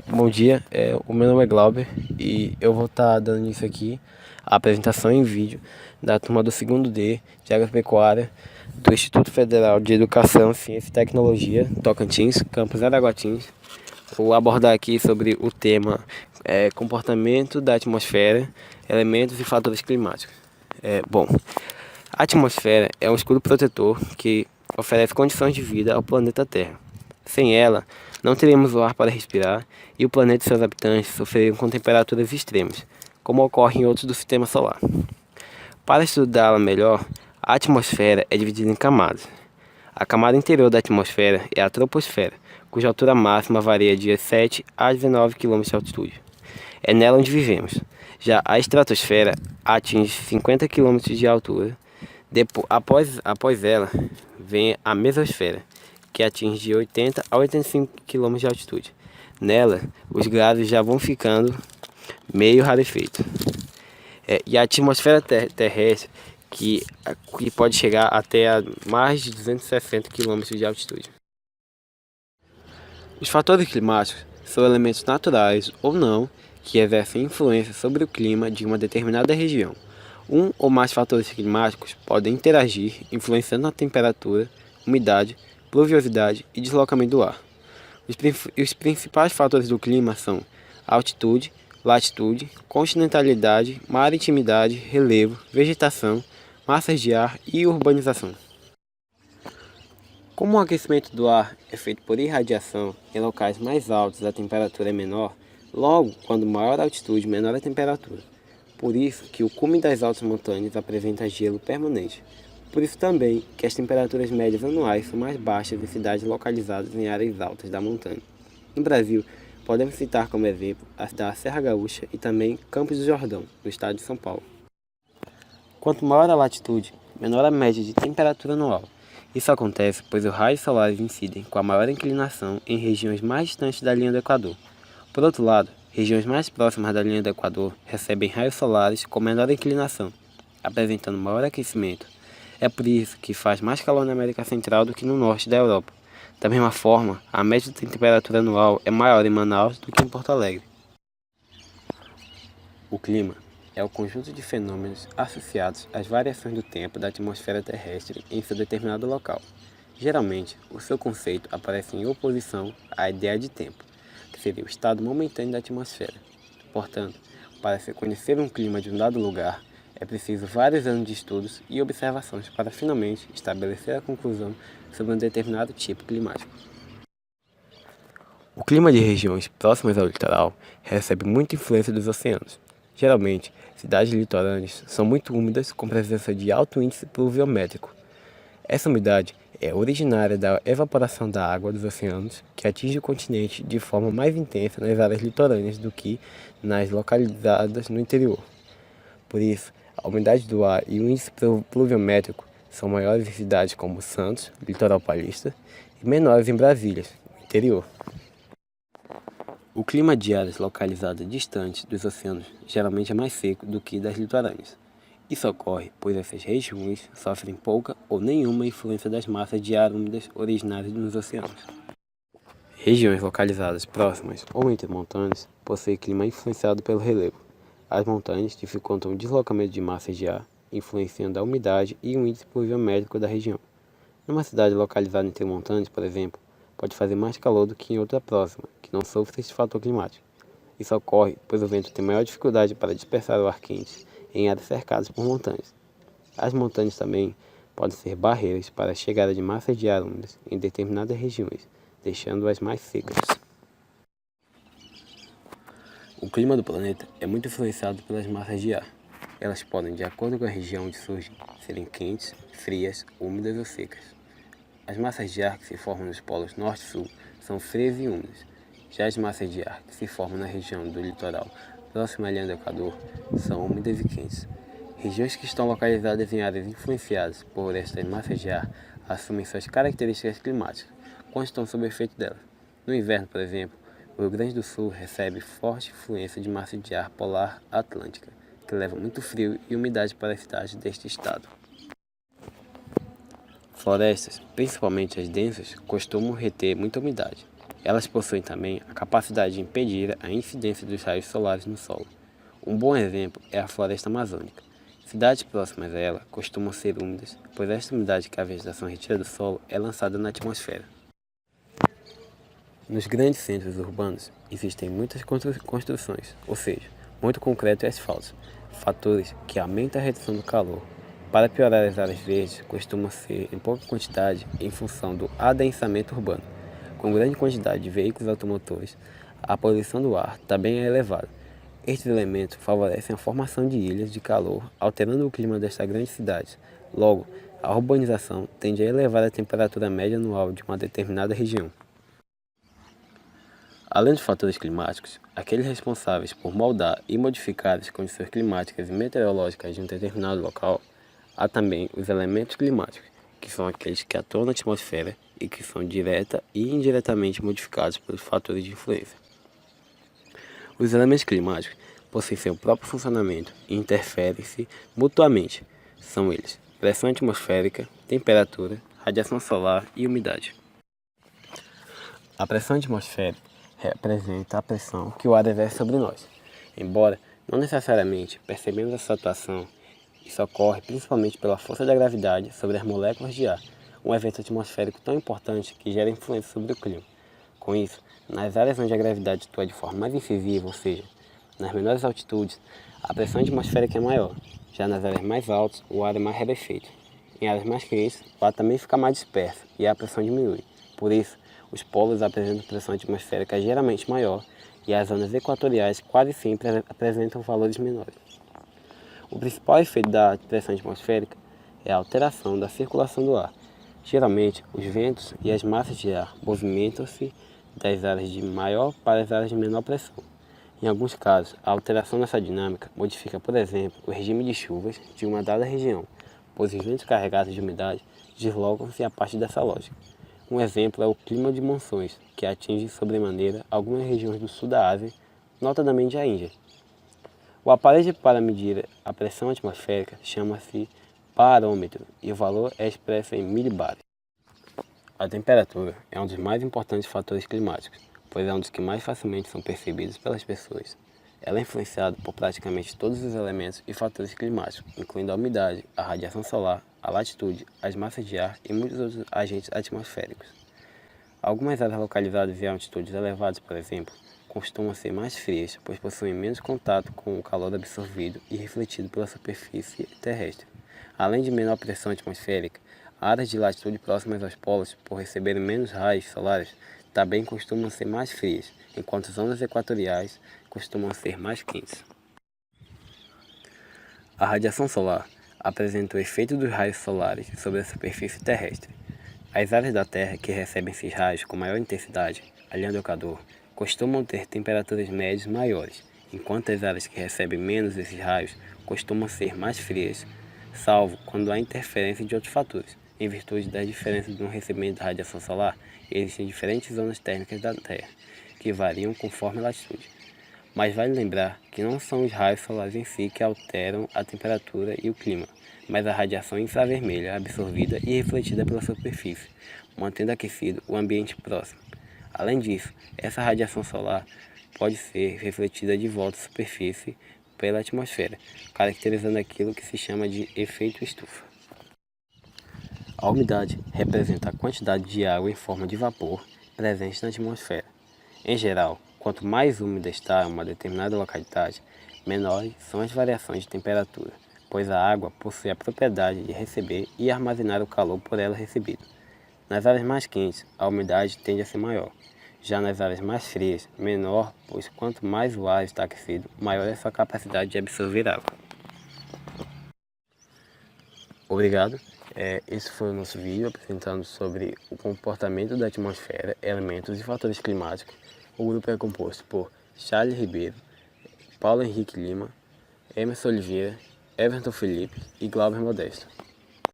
Bom dia, o meu nome é Glauber e eu vou estar dando início aqui a apresentação em vídeo da turma do segundo D de Agropecuária do Instituto Federal de Educação, Ciência e Tecnologia, Tocantins, campus Araguatins. Vou abordar aqui sobre o tema comportamento da atmosfera, elementos e fatores climáticos. A atmosfera é um escudo protetor que oferece condições de vida ao planeta Terra. Sem ela, não teríamos o ar para respirar e o planeta e seus habitantes sofreriam com temperaturas extremas, como ocorre em outros do sistema solar. Para estudá-la melhor, a atmosfera é dividida em camadas. A camada interior da atmosfera é a troposfera, cuja altura máxima varia de 7 a 19 km de altitude. É nela onde vivemos. Já a estratosfera atinge 50 km de altura. Após ela, vem a mesosfera, que atinge de 80 a 85 km de altitude. Nela, os gases já vão ficando meio rarefeitos. E a atmosfera terrestre, que pode chegar até a mais de 260 km de altitude. Os fatores climáticos são elementos naturais ou não que exercem influência sobre o clima de uma determinada região. Um ou mais fatores climáticos podem interagir, influenciando a temperatura, umidade, pluviosidade e deslocamento do ar. Os principais fatores do clima são altitude, latitude, continentalidade, maritimidade, relevo, vegetação, massas de ar e urbanização. Como o aquecimento do ar é feito por irradiação, em locais mais altos a temperatura é menor, logo, quando maior a altitude, menor a temperatura. Por isso que o cume das altas montanhas apresenta gelo permanente. Por isso também que as temperaturas médias anuais são mais baixas em cidades localizadas em áreas altas da montanha. No Brasil, podemos citar como exemplo as da Serra Gaúcha e também Campos do Jordão, no estado de São Paulo. Quanto maior a latitude, menor a média de temperatura anual. Isso acontece pois os raios solares incidem com a maior inclinação em regiões mais distantes da linha do Equador. Por outro lado, regiões mais próximas da linha do Equador recebem raios solares com menor inclinação, apresentando maior aquecimento. É por isso que faz mais calor na América Central do que no norte da Europa. Da mesma forma, a média de temperatura anual é maior em Manaus do que em Porto Alegre. O clima é o conjunto de fenômenos associados às variações do tempo da atmosfera terrestre em seu determinado local. Geralmente, o seu conceito aparece em oposição à ideia de tempo, que seria o estado momentâneo da atmosfera. Portanto, para se conhecer um clima de um dado lugar, é preciso vários anos de estudos e observações para finalmente estabelecer a conclusão sobre um determinado tipo climático. O clima de regiões próximas ao litoral recebe muita influência dos oceanos. Geralmente, cidades litorâneas são muito úmidas com presença de alto índice pluviométrico. Essa umidade é originária da evaporação da água dos oceanos, que atinge o continente de forma mais intensa nas áreas litorâneas do que nas localizadas no interior. Por isso, a umidade do ar e o índice pluviométrico são maiores em cidades como Santos, litoral paulista, e menores em Brasília, no interior. O clima de áreas localizadas distantes dos oceanos geralmente é mais seco do que das litorâneas. Isso ocorre pois essas regiões sofrem pouca ou nenhuma influência das massas de ar úmidas originárias nos oceanos. Regiões localizadas próximas ou entre montanhas possuem clima influenciado pelo relevo. As montanhas dificultam o deslocamento de massas de ar, influenciando a umidade e o índice pluviométrico da região. Numa cidade localizada entre montanhas, por exemplo, pode fazer mais calor do que em outra próxima, que não sofre esse fator climático. Isso ocorre pois o vento tem maior dificuldade para dispersar o ar quente em áreas cercadas por montanhas. As montanhas também podem ser barreiras para a chegada de massas de ar úmidas em determinadas regiões, deixando-as mais secas. O clima do planeta é muito influenciado pelas massas de ar. Elas podem, de acordo com a região onde surgem, serem quentes, frias, úmidas ou secas. As massas de ar que se formam nos polos norte e sul são frias e úmidas. Já as massas de ar que se formam na região do litoral próxima à linha do Equador são úmidas e quentes. Regiões que estão localizadas em áreas influenciadas por estas massas de ar assumem suas características climáticas quando estão sob o efeito delas. No inverno, por exemplo, o Rio Grande do Sul recebe forte influência de massa de ar polar atlântica, que leva muito frio e umidade para as cidades deste estado. Florestas, principalmente as densas, costumam reter muita umidade. Elas possuem também a capacidade de impedir a incidência dos raios solares no solo. Um bom exemplo é a floresta amazônica. Cidades próximas a ela costumam ser úmidas, pois esta umidade que a vegetação retira do solo é lançada na atmosfera. Nos grandes centros urbanos existem muitas construções, ou seja, muito concreto e asfalto, fatores que aumentam a redução do calor. Para piorar, as áreas verdes costumam ser em pouca quantidade em função do adensamento urbano. Com grande quantidade de veículos automotores, a poluição do ar também é elevada. Estes elementos favorecem a formação de ilhas de calor, alterando o clima destas grandes cidades. Logo, a urbanização tende a elevar a temperatura média anual de uma determinada região. Além dos fatores climáticos, aqueles responsáveis por moldar e modificar as condições climáticas e meteorológicas de um determinado local, há também os elementos climáticos, que são aqueles que atuam na atmosfera e que são direta e indiretamente modificados pelos fatores de influência. Os elementos climáticos possuem seu próprio funcionamento e interferem-se mutuamente. São eles: pressão atmosférica, temperatura, radiação solar e umidade. A pressão atmosférica representa a pressão que o ar exerce sobre nós. Embora não necessariamente percebemos essa atuação, isso ocorre principalmente pela força da gravidade sobre as moléculas de ar, um evento atmosférico tão importante que gera influência sobre o clima. Com isso, nas áreas onde a gravidade atua de forma mais incisiva, ou seja, nas menores altitudes, a pressão atmosférica é maior. Já nas áreas mais altas, o ar é mais rarefeito. Em áreas mais quentes, o ar também fica mais disperso e a pressão diminui. Por isso, os polos apresentam pressão atmosférica geralmente maior e as zonas equatoriais quase sempre apresentam valores menores. O principal efeito da pressão atmosférica é a alteração da circulação do ar. Geralmente, os ventos e as massas de ar movimentam-se das áreas de maior para as áreas de menor pressão. Em alguns casos, a alteração nessa dinâmica modifica, por exemplo, o regime de chuvas de uma dada região, pois os ventos carregados de umidade deslocam-se a partir dessa lógica. Um exemplo é o clima de monções, que atinge sobremaneira algumas regiões do sul da Ásia, notadamente a Índia. O aparelho para medir a pressão atmosférica chama-se barômetro e o valor é expresso em milibares. A temperatura é um dos mais importantes fatores climáticos, pois é um dos que mais facilmente são percebidos pelas pessoas. Ela é influenciada por praticamente todos os elementos e fatores climáticos, incluindo a umidade, a radiação solar, a latitude, as massas de ar e muitos outros agentes atmosféricos. Algumas áreas localizadas em altitudes elevadas, por exemplo, costumam ser mais frias, pois possuem menos contato com o calor absorvido e refletido pela superfície terrestre. Além de menor pressão atmosférica, áreas de latitude próximas aos polos, por receberem menos raios solares, também costumam ser mais frias, enquanto zonas equatoriais costumam ser mais quentes. A radiação solar apresenta o efeito dos raios solares sobre a superfície terrestre. As áreas da Terra que recebem esses raios com maior intensidade, alinhando ao calor, costumam ter temperaturas médias maiores, enquanto as áreas que recebem menos desses raios costumam ser mais frias, salvo quando há interferência de outros fatores. Em virtude das diferenças no recebimento da radiação solar, existem diferentes zonas térmicas da Terra, que variam conforme a latitude. Mas vale lembrar que não são os raios solares em si que alteram a temperatura e o clima, mas a radiação infravermelha absorvida e refletida pela superfície, mantendo aquecido o ambiente próximo. Além disso, essa radiação solar pode ser refletida de volta à superfície pela atmosfera, caracterizando aquilo que se chama de efeito estufa. A umidade representa a quantidade de água em forma de vapor presente na atmosfera. Em geral, quanto mais úmida está uma determinada localidade, menores são as variações de temperatura, pois a água possui a propriedade de receber e armazenar o calor por ela recebido. Nas áreas mais quentes, a umidade tende a ser maior. Já nas áreas mais frias, menor, pois quanto mais o ar está aquecido, maior é sua capacidade de absorver água. Obrigado. Esse foi o nosso vídeo apresentando sobre o comportamento da atmosfera, elementos e fatores climáticos. O grupo é composto por Charles Ribeiro, Paulo Henrique Lima, Emerson Oliveira, Everton Felipe e Glauber Modesto.